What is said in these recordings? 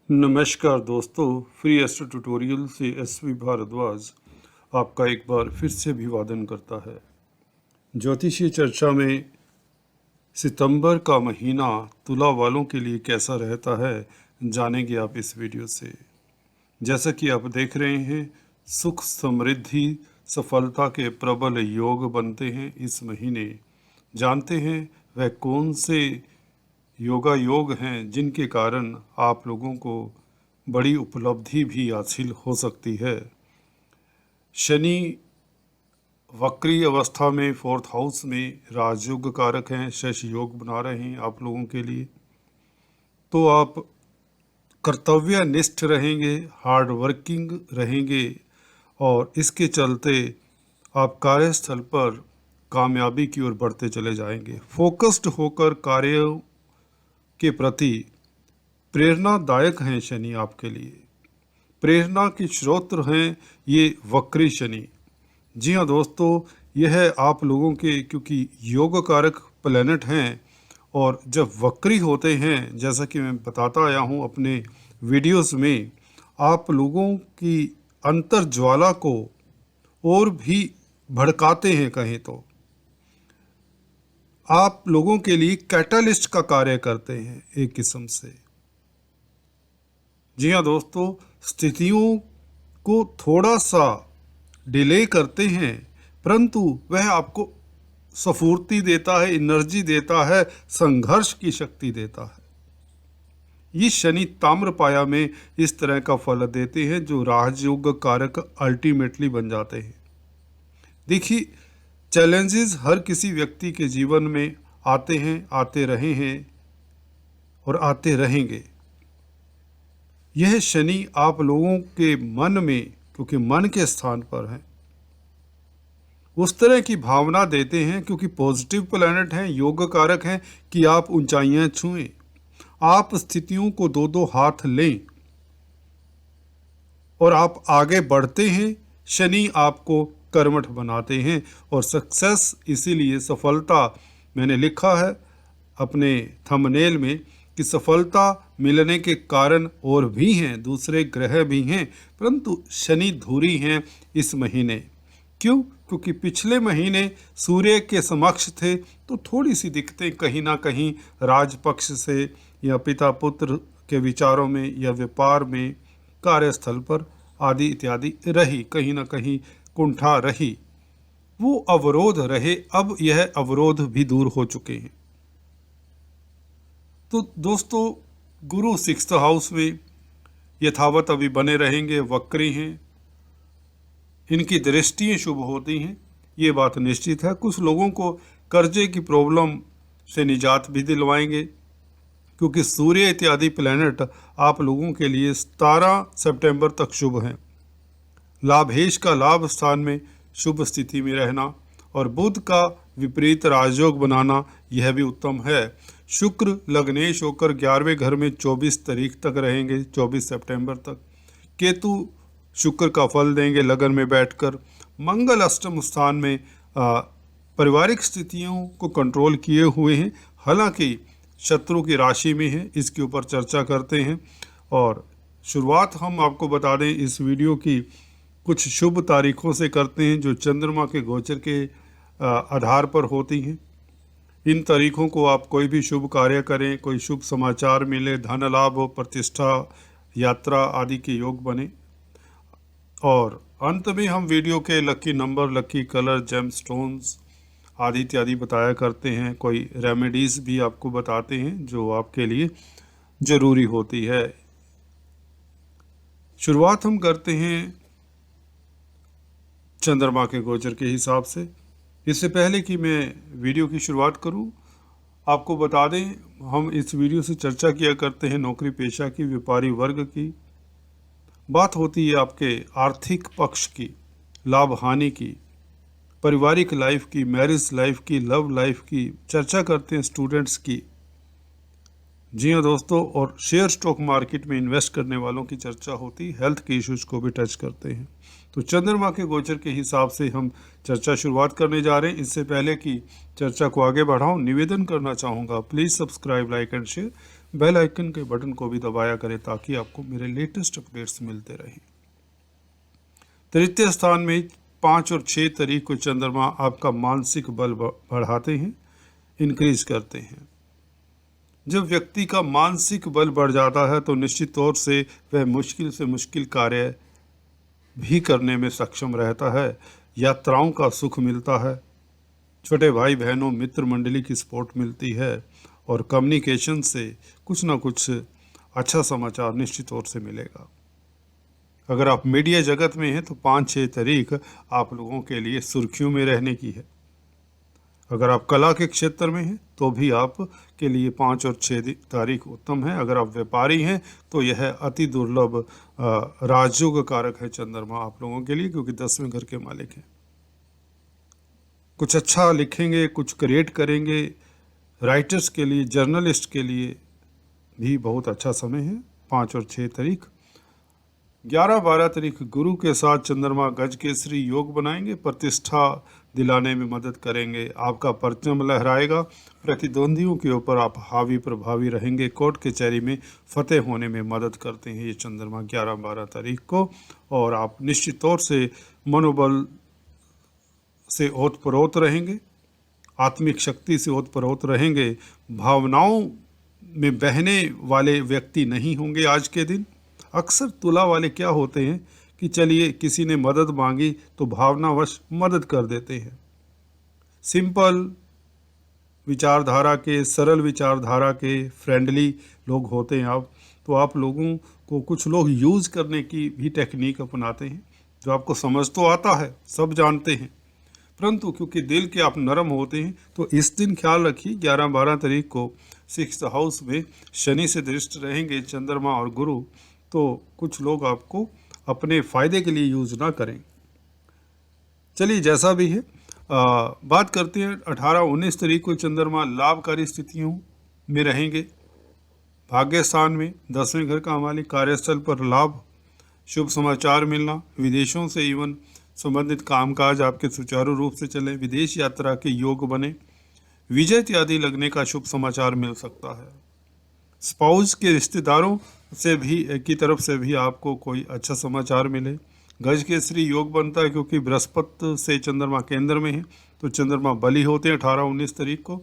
नमस्कार दोस्तों, free astro tutorial से एसवी भारद्वाज आपका एक बार फिर से अभिवादन करता है। ज्योतिषीय चर्चा में सितंबर का महीना तुला वालों के लिए कैसा रहता है, जानेंगे आप इस वीडियो से। जैसा कि आप देख रहे हैं, सुख समृद्धि सफलता के प्रबल योग बनते हैं इस महीने। जानते हैं वह कौन से योगा योग हैं जिनके कारण आप लोगों को बड़ी उपलब्धि भी हासिल हो सकती है। शनि वक्री अवस्था में 4th हाउस में राजयोग कारक हैं, शश योग बना रहे हैं आप लोगों के लिए। तो आप कर्तव्यनिष्ठ रहेंगे, हार्ड वर्किंग रहेंगे और इसके चलते आप कार्यस्थल पर कामयाबी की ओर बढ़ते चले जाएंगे। फोकस्ड होकर कार्य के प्रति प्रेरणादायक हैं शनि आपके लिए। प्रेरणा के स्रोत हैं ये वक्री शनि। जी हाँ दोस्तों, यह आप लोगों के क्योंकि योग कारक प्लैनेट हैं और जब वक्री होते हैं, जैसा कि मैं बताता आया हूँ अपने वीडियोस में, आप लोगों की अंतर ज्वाला को और भी भड़काते हैं। कहें तो आप लोगों के लिए कैटलिस्ट का कार्य करते हैं एक किस्म से। जी हाँ दोस्तों, स्थितियों को थोड़ा सा डिले करते हैं, परंतु वह आपको स्फूर्ति देता है, एनर्जी देता है, संघर्ष की शक्ति देता है। ये शनि ताम्र पाया में इस तरह का फल देते हैं जो राजयोग कारक अल्टीमेटली बन जाते हैं। देखिए, चैलेंजेस हर किसी व्यक्ति के जीवन में आते हैं, आते रहे हैं और आते रहेंगे। यह शनि आप लोगों के मन में, क्योंकि मन के स्थान पर है, उस तरह की भावना देते हैं, क्योंकि पॉजिटिव प्लैनेट हैं, योग कारक हैं, कि आप ऊंचाइयां छुएं, आप स्थितियों को दो हाथ लें और आप आगे बढ़ते हैं। शनि आपको कर्मठ बनाते हैं और सक्सेस, इसीलिए सफलता, मैंने लिखा है अपने थंबनेल में कि सफलता मिलने के कारण और भी हैं, दूसरे ग्रह भी हैं, परंतु शनि धुरी हैं इस महीने। क्यों? क्योंकि पिछले महीने सूर्य के समक्ष थे, तो थोड़ी सी दिक्कतें कहीं ना कहीं राजपक्ष से या पिता पुत्र के विचारों में या व्यापार में, कार्यस्थल पर आदि इत्यादि रही, कहीं ना कहीं कुंठा रही, वो अवरोध रहे। अब यह अवरोध भी दूर हो चुके हैं। तो दोस्तों, गुरु 6th हाउस में यथावत अभी बने रहेंगे, वक्री हैं, इनकी दृष्टियाँ शुभ होती हैं, ये बात निश्चित है। कुछ लोगों को कर्जे की प्रॉब्लम से निजात भी दिलवाएंगे, क्योंकि सूर्य इत्यादि प्लैनेट आप लोगों के लिए 17 सितंबर तक शुभ हैं। लाभेश का लाभ स्थान में शुभ स्थिति में रहना और बुध का विपरीत राजयोग बनाना, यह भी उत्तम है। शुक्र लग्नेश होकर 11वें घर में 24 तारीख तक रहेंगे, 24 सितंबर तक। केतु शुक्र का फल देंगे लगन में बैठकर। मंगल अष्टम स्थान में पारिवारिक स्थितियों को कंट्रोल किए हुए हैं, हालांकि शत्रु की राशि में है, इसके ऊपर चर्चा करते हैं। और शुरुआत हम आपको बता दें इस वीडियो की कुछ शुभ तारीखों से करते हैं, जो चंद्रमा के गोचर के आधार पर होती हैं। इन तारीखों को आप कोई भी शुभ कार्य करें, कोई शुभ समाचार मिले, धन लाभ हो, प्रतिष्ठा, यात्रा आदि के योग बने। और अंत में हम वीडियो के lucky number, lucky colour, gemstones आदि इत्यादि बताया करते हैं। कोई रेमेडीज़ भी आपको बताते हैं जो आपके लिए ज़रूरी होती है। शुरुआत हम करते हैं चंद्रमा के गोचर के हिसाब से। इससे पहले कि मैं वीडियो की शुरुआत करूं, आपको बता दें, हम इस वीडियो से चर्चा किया करते हैं नौकरी पेशा की, व्यापारी वर्ग की। बात होती है आपके आर्थिक पक्ष की, लाभ हानि की, पारिवारिक लाइफ की, मैरिज लाइफ की, लव लाइफ की, चर्चा करते हैं स्टूडेंट्स की। जी हाँ दोस्तों, और शेयर स्टॉक मार्केट में इन्वेस्ट करने वालों की चर्चा होती, हेल्थ के इश्यूज को भी टच करते हैं। तो चंद्रमा के गोचर के हिसाब से हम चर्चा शुरुआत करने जा रहे हैं। इससे पहले कि चर्चा को आगे बढ़ाऊं, निवेदन करना चाहूँगा, please subscribe, like and share bell icon के बटन को भी दबाया करें ताकि आपको मेरे लेटेस्ट अपडेट्स मिलते रहें। तृतीय स्थान में 5 और 6 तारीख को चंद्रमा आपका मानसिक बल बढ़ाते हैं, इंक्रीज करते हैं। जब व्यक्ति का मानसिक बल बढ़ जाता है तो निश्चित तौर से वह मुश्किल से मुश्किल कार्य भी करने में सक्षम रहता है। यात्राओं का सुख मिलता है, छोटे भाई बहनों मित्र मंडली की सपोर्ट मिलती है और कम्युनिकेशन से कुछ ना कुछ अच्छा समाचार निश्चित तौर से मिलेगा। अगर आप मीडिया जगत में हैं तो 5-6 तारीख आप लोगों के लिए सुर्खियों में रहने की है। अगर आप कला के क्षेत्र में हैं तो भी आप के लिए 5 और 6 तारीख उत्तम है। अगर आप व्यापारी हैं तो यह अति दुर्लभ राजयोग कारक है चंद्रमा आप लोगों के लिए, क्योंकि 10वें घर के मालिक हैं। कुछ अच्छा लिखेंगे, कुछ क्रिएट करेंगे। राइटर्स के लिए, जर्नलिस्ट के लिए भी बहुत अच्छा समय है 5 और 6 तारीख। 11-12 तारीख गुरु के साथ चंद्रमा गज केसरी योग बनाएंगे, प्रतिष्ठा दिलाने में मदद करेंगे। आपका परचम लहराएगा, प्रतिद्वंदियों के ऊपर आप हावी प्रभावी रहेंगे। कोर्ट कचहरी में फतेह होने में मदद करते हैं ये चंद्रमा 11-12 तारीख को। और आप निश्चित तौर से मनोबल से ओतप्रोत रहेंगे, आत्मिक शक्ति से ओतप्रोत रहेंगे। भावनाओं में बहने वाले व्यक्ति नहीं होंगे आज के दिन। अक्सर तुला वाले क्या होते हैं कि चलिए किसी ने मदद मांगी तो भावनावश मदद कर देते हैं। सिंपल विचारधारा के, सरल विचारधारा के, फ्रेंडली लोग होते हैं आप, तो आप लोगों को कुछ लोग यूज़ करने की भी टेक्निक अपनाते हैं। जो आपको समझ तो आता है, सब जानते हैं, परंतु क्योंकि दिल के आप नरम होते हैं तो इस दिन ख्याल रखिए 11-12 तारीख को 6th हाउस में शनि से दृष्ट रहेंगे चंद्रमा और गुरु, तो कुछ लोग आपको अपने फ़ायदे के लिए यूज़ ना करें। चलिए जैसा भी है बात करते हैं। 18-19 तारीख को चंद्रमा लाभकारी स्थितियों में रहेंगे। भाग्य स्थान में 10वें घर का मालिक, कार्यस्थल पर लाभ, शुभ समाचार मिलना, विदेशों से इवन संबंधित कामकाज आपके सुचारू रूप से चले, विदेश यात्रा के योग बने, विजय इत्यादि लगने का शुभ समाचार मिल सकता है। स्पाउस के रिश्तेदारों से भी की तरफ से भी आपको कोई अच्छा समाचार मिले। गज केसरी योग बनता है क्योंकि बृहस्पति से चंद्रमा केंद्र में है, तो चंद्रमा बली होते हैं 18-19 तारीख को।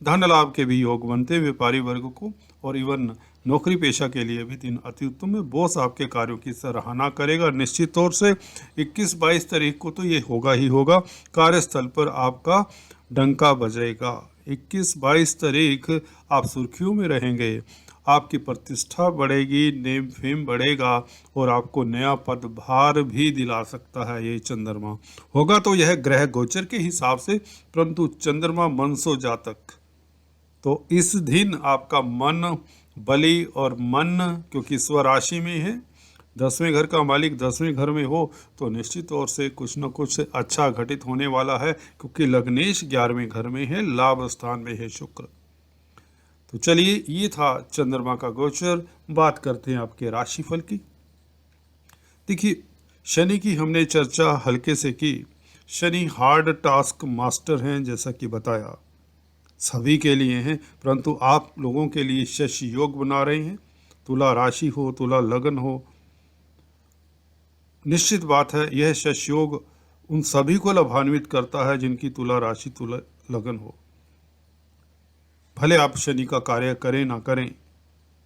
धन लाभ के भी योग बनते हैं व्यापारी वर्ग को, और इवन नौकरी पेशा के लिए भी दिन अति उत्तम है। बॉस आपके कार्यों की सराहना करेगा निश्चित तौर से। 21-22 तारीख को तो ये होगा ही होगा, कार्यस्थल पर आपका डंका बजेगा। 21-22 तारीख आप सुर्खियों में रहेंगे, आपकी प्रतिष्ठा बढ़ेगी, नेम फेम बढ़ेगा और आपको नया पदभार भी दिला सकता है ये चंद्रमा। होगा तो यह ग्रह गोचर के हिसाब से, परंतु चंद्रमा मनसो जातक, तो इस दिन आपका मन बली और मन क्योंकि स्वराशि में है, 10वें घर का मालिक 10वें घर में हो तो निश्चित तौर से कुछ न कुछ अच्छा घटित होने वाला है, क्योंकि लग्नेश 11वें घर में है, लाभ स्थान में है शुक्र। तो चलिए ये था चंद्रमा का गोचर। बात करते हैं आपके राशिफल की। देखिए शनि की हमने चर्चा हल्के से की। शनि हार्ड टास्क मास्टर हैं, जैसा कि बताया सभी के लिए हैं, परंतु आप लोगों के लिए शशि योग बना रहे हैं। तुला राशि हो, तुला लगन हो, निश्चित बात है यह शशि योग उन सभी को लाभान्वित करता है जिनकी तुला राशि तुला लगन हो। भले आप शनि का कार्य करें ना करें,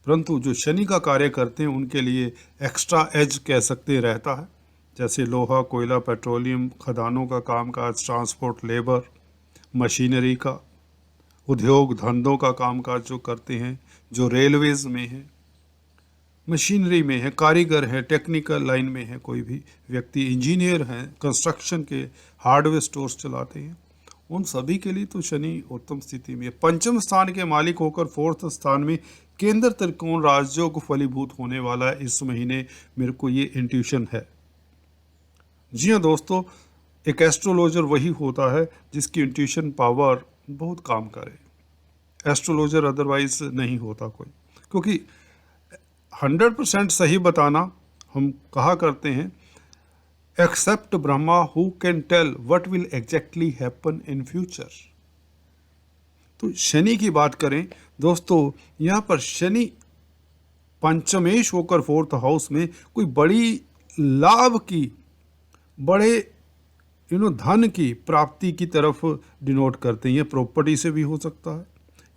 परंतु जो शनि का कार्य करते हैं उनके लिए एक्स्ट्रा एज कह सकते रहता है। जैसे लोहा, कोयला, पेट्रोलियम, खदानों का कामकाज, ट्रांसपोर्ट, लेबर, मशीनरी का उद्योग धंधों का कामकाज जो करते हैं, जो रेलवेज में है, मशीनरी में है, कारीगर है, टेक्निकल लाइन में है, कोई भी व्यक्ति इंजीनियर हैं, कंस्ट्रक्शन के हार्डवेयर स्टोर्स चलाते हैं, उन सभी के लिए तो शनि उत्तम स्थिति में है। पंचम स्थान के मालिक होकर 4th स्थान में केंद्र त्रिकोण राजयोग फलीभूत होने वाला है इस महीने। मेरे को ये इंट्यूशन है। जी हाँ दोस्तों, एक एस्ट्रोलॉजर वही होता है जिसकी इंट्यूशन पावर बहुत काम करे। एस्ट्रोलॉजर अदरवाइज नहीं होता कोई, क्योंकि 100% सही बताना हम कहा करते हैं, except Brahma who can tell what will exactly happen in future. तो शनि की बात करें दोस्तों यहाँ पर शनि पंचमेश होकर फोर्थ हाउस में कोई बड़ी लाभ की, बड़े धन की प्राप्ति की तरफ डिनोट करते हैं। ये प्रॉपर्टी से भी हो सकता है,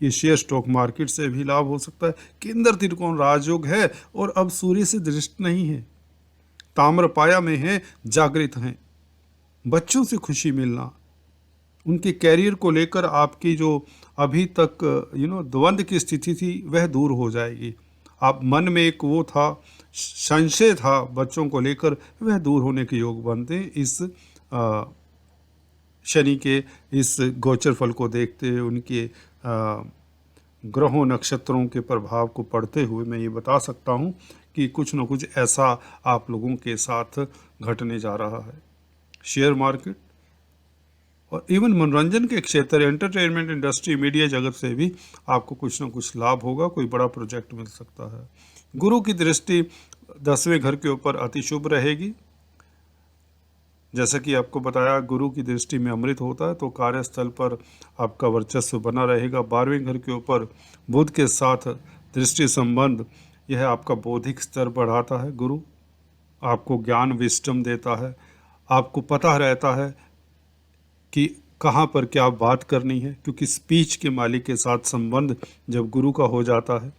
ये शेयर स्टॉक मार्केट से भी लाभ हो सकता है। केंद्र त्रिकोण राजयोग है और अब सूर्य से दृष्ट नहीं है, ताम्रपाया में है, जागृत हैं। बच्चों से खुशी मिलना, उनके कैरियर को लेकर आपकी जो अभी तक द्वंद्व की स्थिति थी वह दूर हो जाएगी। आप मन में एक वो था, संशय था बच्चों को लेकर, वह दूर होने के योग बनते हैं इस शनि के इस गोचर फल को देखते हुए। उनके ग्रहों नक्षत्रों के प्रभाव को पढ़ते हुए मैं ये बता सकता हूँ कि कुछ न कुछ ऐसा आप लोगों के साथ घटने जा रहा है। शेयर मार्केट और इवन मनोरंजन के क्षेत्र, एंटरटेनमेंट इंडस्ट्री, मीडिया जगत से भी आपको कुछ न कुछ लाभ होगा, कोई बड़ा प्रोजेक्ट मिल सकता है। गुरु की दृष्टि 10वें घर के ऊपर अति शुभ रहेगी। जैसा कि आपको बताया, गुरु की दृष्टि में अमृत होता है, तो कार्यस्थल पर आपका वर्चस्व बना रहेगा। 12वें घर के ऊपर बुध के साथ दृष्टि संबंध, यह आपका बौद्धिक स्तर बढ़ाता है। गुरु आपको ज्ञान विस्डम देता है, आपको पता रहता है कि कहाँ पर क्या बात करनी है, क्योंकि स्पीच के मालिक के साथ संबंध जब गुरु का हो जाता है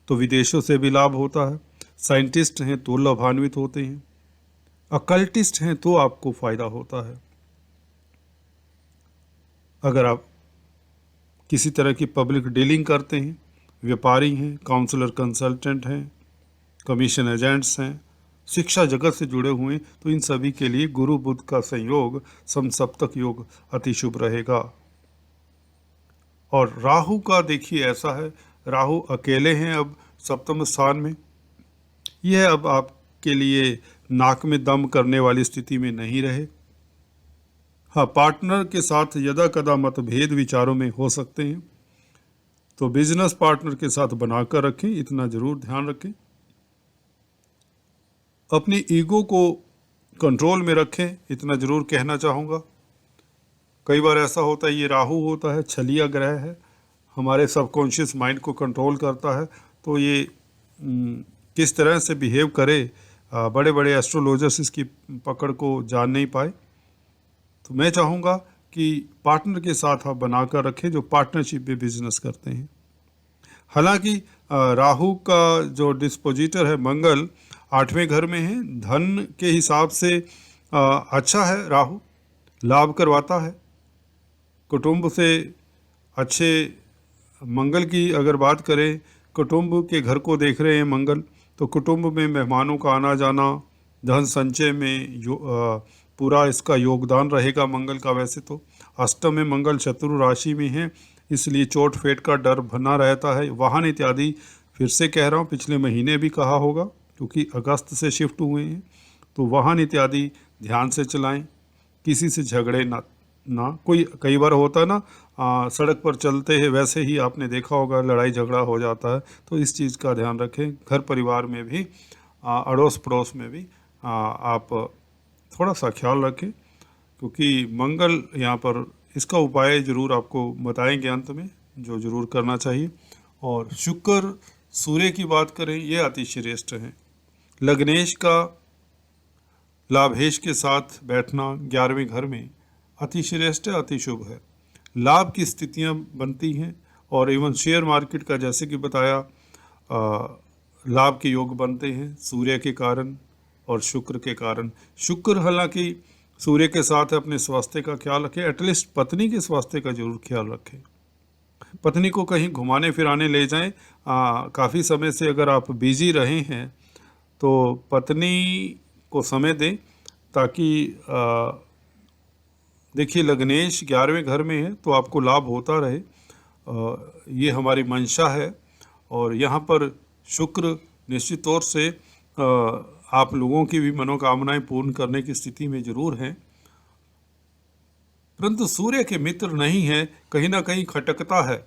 तो विदेशों से भी लाभ होता है। साइंटिस्ट हैं तो लाभान्वित होते हैं, अकल्टिस्ट हैं तो आपको फायदा होता है। अगर आप किसी तरह की पब्लिक डीलिंग करते हैं, व्यापारी हैं, काउंसलर कंसल्टेंट हैं, कमीशन एजेंट्स हैं, शिक्षा जगत से जुड़े हुए हैं, तो इन सभी के लिए गुरु बुध का संयोग समसप्तक योग अति शुभ रहेगा। और राहु का देखिए ऐसा है, राहु अकेले हैं अब सप्तम स्थान में। यह अब आपके लिए नाक में दम करने वाली स्थिति में नहीं रहे। हाँ, पार्टनर के साथ यदा कदा मतभेद विचारों में हो सकते हैं, तो बिजनेस पार्टनर के साथ बनाकर रखें, इतना जरूर ध्यान रखें। अपनी ईगो को कंट्रोल में रखें, इतना जरूर कहना चाहूँगा। कई बार ऐसा होता है, ये राहु होता है, छलिया ग्रह है, हमारे सबकॉन्शियस माइंड को कंट्रोल करता है, तो ये किस तरह से बिहेव करे, बड़े बड़े एस्ट्रोलॉजर्स इसकी पकड़ को जान नहीं पाए। तो मैं चाहूँगा कि पार्टनर के साथ आप बनाकर रखें जो पार्टनरशिप में बिजनेस करते हैं। हालांकि राहु का जो डिस्पोजिटर है मंगल 8वें घर में है, धन के हिसाब से अच्छा है, राहु लाभ करवाता है। कुटुंब से अच्छे मंगल की अगर बात करें, कुटुंब के घर को देख रहे हैं मंगल, तो कुटुंब में मेहमानों का आना जाना, धन संचय में पूरा इसका योगदान रहेगा मंगल का। वैसे तो अष्टम में मंगल शत्रु राशि में है, इसलिए चोट फेट का डर बना रहता है। वाहन इत्यादि, फिर से कह रहा हूँ, पिछले महीने भी कहा होगा क्योंकि अगस्त से शिफ्ट हुए हैं, तो वाहन इत्यादि ध्यान से चलाएं, किसी से झगड़े ना कोई कई बार होता है ना, सड़क पर चलते हैं वैसे ही आपने देखा होगा लड़ाई झगड़ा हो जाता है, तो इस चीज़ का ध्यान रखें। घर परिवार में भी, अड़ोस पड़ोस में भी आप थोड़ा सा ख्याल रखें, क्योंकि मंगल यहाँ पर इसका उपाय ज़रूर आपको बताएंगे अंत में, जो ज़रूर करना चाहिए। और शुक्र सूर्य की बात करें, ये अति श्रेष्ठ हैं। लग्नेश का लाभेश के साथ बैठना 11वें घर में अति श्रेष्ठ है, अति शुभ है। लाभ की स्थितियां बनती हैं, और इवन शेयर मार्केट का जैसे कि बताया लाभ के योग बनते हैं सूर्य के कारण और शुक्र के कारण। शुक्र हालांकि सूर्य के साथ अपने स्वास्थ्य का ख्याल रखें, एटलीस्ट पत्नी के स्वास्थ्य का जरूर ख्याल रखें। पत्नी को कहीं घुमाने फिराने ले जाएं। काफ़ी समय से अगर आप बिजी रहे हैं तो पत्नी को समय दें, ताकि देखिए लग्नेश 11वें घर में है तो आपको लाभ होता रहे, ये हमारी मंशा है। और यहाँ पर शुक्र निश्चित तौर से आप लोगों की भी मनोकामनाएं पूर्ण करने की स्थिति में जरूर हैं, परंतु सूर्य के मित्र नहीं है, कहीं ना कहीं खटकता है।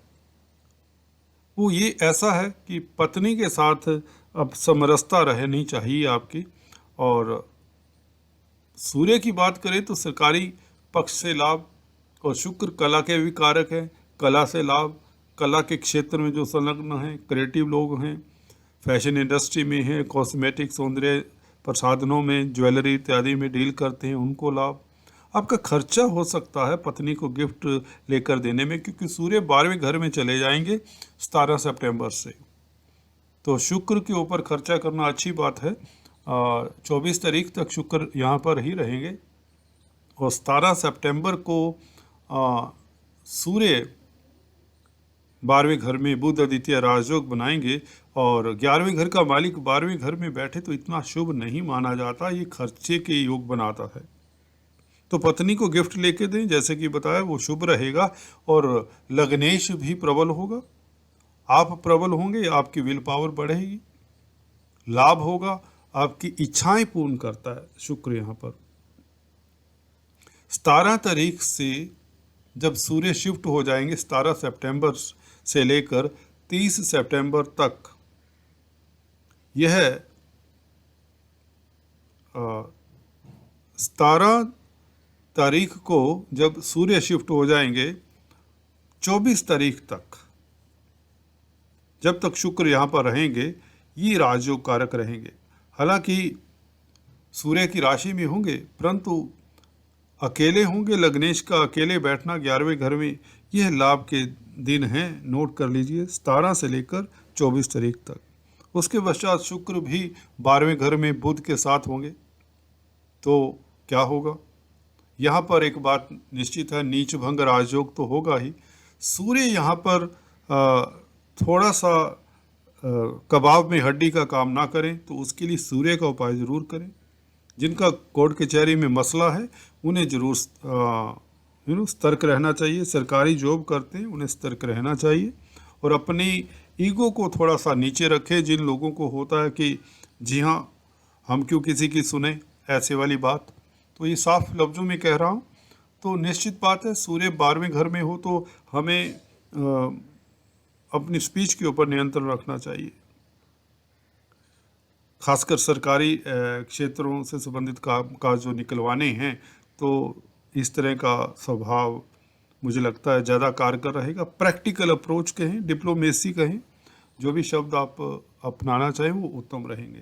वो ये ऐसा है कि पत्नी के साथ अब समरसता रहनी चाहिए आपकी। और सूर्य की बात करें तो सरकारी पक्ष से लाभ, और शुक्र कला के भी कारक है, कला से लाभ, कला के क्षेत्र में जो संलग्न हैं, क्रिएटिव लोग हैं, फैशन इंडस्ट्री में हैं, कॉस्मेटिक सौंदर्य प्रसाधनों में, ज्वेलरी इत्यादि में डील करते हैं, उनको लाभ। आपका खर्चा हो सकता है पत्नी को गिफ्ट लेकर देने में, क्योंकि सूर्य 12वें घर में चले जाएंगे 17 सितंबर से। तो शुक्र के ऊपर खर्चा करना अच्छी बात है। 24 तारीख तक शुक्र यहाँ पर ही रहेंगे और 17 सितंबर को सूर्य 12वें घर में बुध आदित्य राजयोग बनाएंगे और 11वें घर का मालिक 12वें घर में बैठे तो इतना शुभ नहीं माना जाता, ये खर्चे के योग बनाता है। तो पत्नी को गिफ्ट लेके दें, जैसे कि बताया, वो शुभ रहेगा और लग्नेश भी प्रबल होगा। आप प्रबल होंगे, आपकी विल पावर बढ़ेगी, लाभ होगा, आपकी इच्छाएं पूर्ण करता है शुक्र यहाँ पर। 17 तारीख से जब सूर्य शिफ्ट हो जाएंगे, 17 सितंबर से लेकर 30 सितंबर तक, यह 17 तारीख को जब सूर्य शिफ्ट हो जाएंगे, 24 तारीख तक जब तक शुक्र यहाँ पर रहेंगे, ये राजयोग कारक रहेंगे। हालांकि सूर्य की राशि में होंगे, परंतु अकेले होंगे। लग्नेश का अकेले बैठना 11वें घर में, यह लाभ के दिन हैं, नोट कर लीजिए, 17 से लेकर 24 तारीख तक। उसके पश्चात शुक्र भी 12वें घर में बुध के साथ होंगे। तो क्या होगा यहाँ पर? एक बात निश्चित है, नीच भंग राजयोग तो होगा ही। सूर्य यहाँ पर थोड़ा सा कबाब में हड्डी का काम ना करें, तो उसके लिए सूर्य का उपाय ज़रूर करें। जिनका कोर्ट कचहरी में मसला है, उन्हें जरूर सतर्क रहना चाहिए। सरकारी जॉब करते हैं, उन्हें सतर्क रहना चाहिए और अपनी ईगो को थोड़ा सा नीचे रखें। जिन लोगों को होता है कि जी हाँ, हम क्यों किसी की सुने, ऐसे वाली बात, तो ये साफ लफ्ज़ों में कह रहा हूँ। तो निश्चित बात है, सूर्य 12वें घर में हो तो हमें अपनी स्पीच के ऊपर नियंत्रण रखना चाहिए। खासकर सरकारी क्षेत्रों से संबंधित काम काज जो निकलवाने हैं, तो इस तरह का स्वभाव मुझे लगता है ज़्यादा कारगर रहेगा। प्रैक्टिकल अप्रोच कहें, डिप्लोमेसी कहें, जो भी शब्द आप अपनाना चाहें वो उत्तम रहेंगे।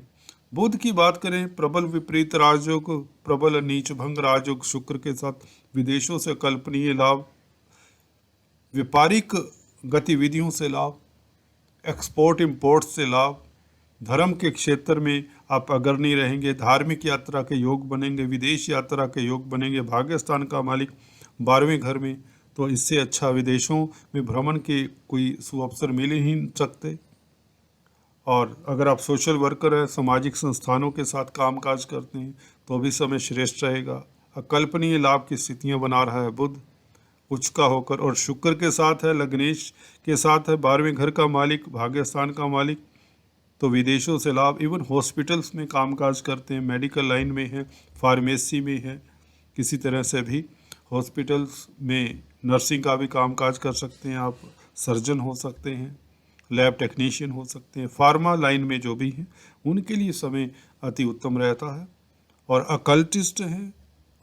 बुध की बात करें, प्रबल विपरीत राजयोग, प्रबल नीच भंग राजयोग शुक्र के साथ, विदेशों से कल्पनीय लाभ, व्यापारिक गतिविधियों से लाभ, एक्सपोर्ट इंपोर्ट से लाभ, धर्म के क्षेत्र में आप अग्रणी रहेंगे, धार्मिक यात्रा के योग बनेंगे, विदेश यात्रा के योग बनेंगे। भाग्य स्थान का मालिक 12वें घर में, तो इससे अच्छा विदेशों में भ्रमण के कोई सुअवसर मिल ही नहीं सकते। और अगर आप सोशल वर्कर हैं, सामाजिक संस्थानों के साथ कामकाज करते हैं, तो भी समय श्रेष्ठ रहेगा। अकल्पनीय लाभ की स्थितियां बना रहा है बुध उच्च का होकर, और शुक्र के साथ है, लग्नेश के साथ है, 12वें घर का मालिक, भाग्य स्थान का मालिक, तो विदेशों से लाभ। इवन हॉस्पिटल्स में कामकाज करते हैं, मेडिकल लाइन में है, फार्मेसी में है, किसी तरह से भी हॉस्पिटल्स में नर्सिंग का भी कामकाज कर सकते हैं आप, सर्जन हो सकते हैं, लैब टेक्नीशियन हो सकते हैं, फार्मा लाइन में जो भी हैं, उनके लिए समय अति उत्तम रहता है। और अकल्टिस्ट हैं,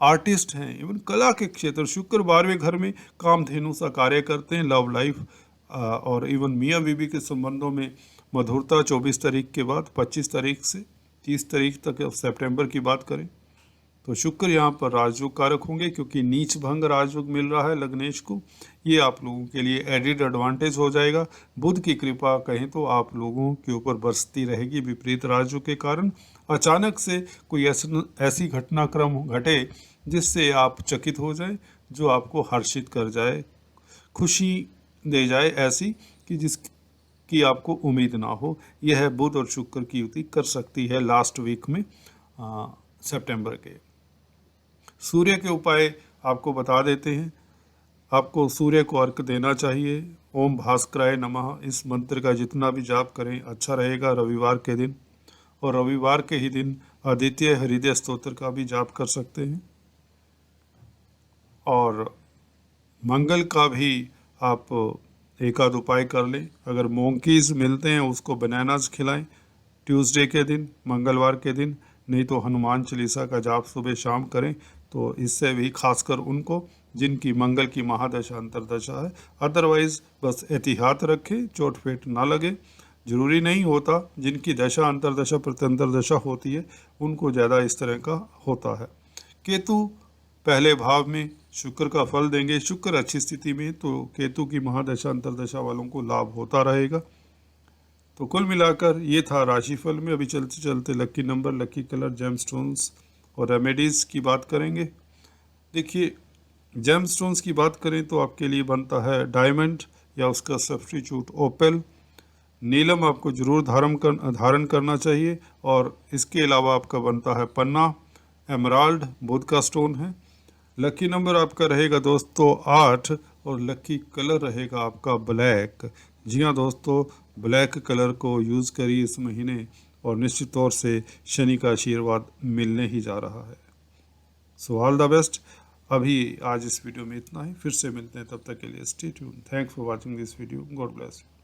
आर्टिस्ट हैं, इवन कला के क्षेत्र, शुक्र 12वें घर में कामधेनु सा कार्य करते हैं। लव लाइफ और इवन मियाँ बीवी के संबंधों में मधुरता 24 तारीख के बाद, 25 तारीख से 30 तारीख तक सितंबर की बात करें तो शुक्र यहाँ पर राजयोग कारक होंगे, क्योंकि नीच भंग राजयोग मिल रहा है लग्नेश को। ये आप लोगों के लिए एडिड एडवांटेज हो जाएगा। बुध की कृपा कहें तो आप लोगों के ऊपर बरसती रहेगी विपरीत राजयोग के कारण। अचानक से कोई ऐसी घटनाक्रम घटे जिससे आप चकित हो जाए, जो आपको हर्षित कर जाए, खुशी दे जाए, ऐसी कि जिसकी आपको उम्मीद ना हो। यह बुध और शुक्र की युति कर सकती है लास्ट वीक में सितंबर के। सूर्य के उपाय आपको बता देते हैं। आपको सूर्य को अर्घ देना चाहिए। ओम भास्कराय नमः, इस मंत्र का जितना भी जाप करें अच्छा रहेगा रविवार के दिन। और रविवार के ही दिन आदित्य हृदय स्तोत्र का भी जाप कर सकते हैं। और मंगल का भी आप एक आध उपाय कर लें। अगर मोंकीज मिलते हैं उसको बनानास खिलाएं ट्यूसडे के दिन, मंगलवार के दिन। नहीं तो हनुमान चालीसा का जाप सुबह शाम करें, तो इससे भी खासकर उनको जिनकी मंगल की महादशा अंतरदशा है। अदरवाइज बस एहतियात रखें, चोट फेट ना लगे। जरूरी नहीं होता, जिनकी दशा अंतरदशा प्रत्यंतरदशा होती है उनको ज़्यादा इस तरह का होता है। केतु पहले भाव में शुक्र का फल देंगे। शुक्र अच्छी स्थिति में तो केतु की महादशा अंतरदशा वालों को लाभ होता रहेगा। तो कुल मिलाकर ये था राशिफल में। अभी चलते चलते lucky number, lucky colour, gemstones और रेमेडीज़ की बात करेंगे। देखिए, जेमस्टोन्स की बात करें तो आपके लिए बनता है डायमंड या उसका सब्स्टिट्यूट ओपेल। नीलम आपको जरूर धारण करना चाहिए। और इसके अलावा आपका बनता है पन्ना, एमराल्ड बुध का स्टोन है। लकी नंबर आपका रहेगा दोस्तों 8 और लकी कलर रहेगा आपका ब्लैक। जी हाँ दोस्तों, ब्लैक कलर को यूज़ करिए इस महीने और निश्चित तौर से शनि का आशीर्वाद मिलने ही जा रहा है। So all the best. अभी आज इस वीडियो में इतना ही, फिर से मिलते हैं, तब तक के लिए stay tuned. Thanks for watching this video. God bless you.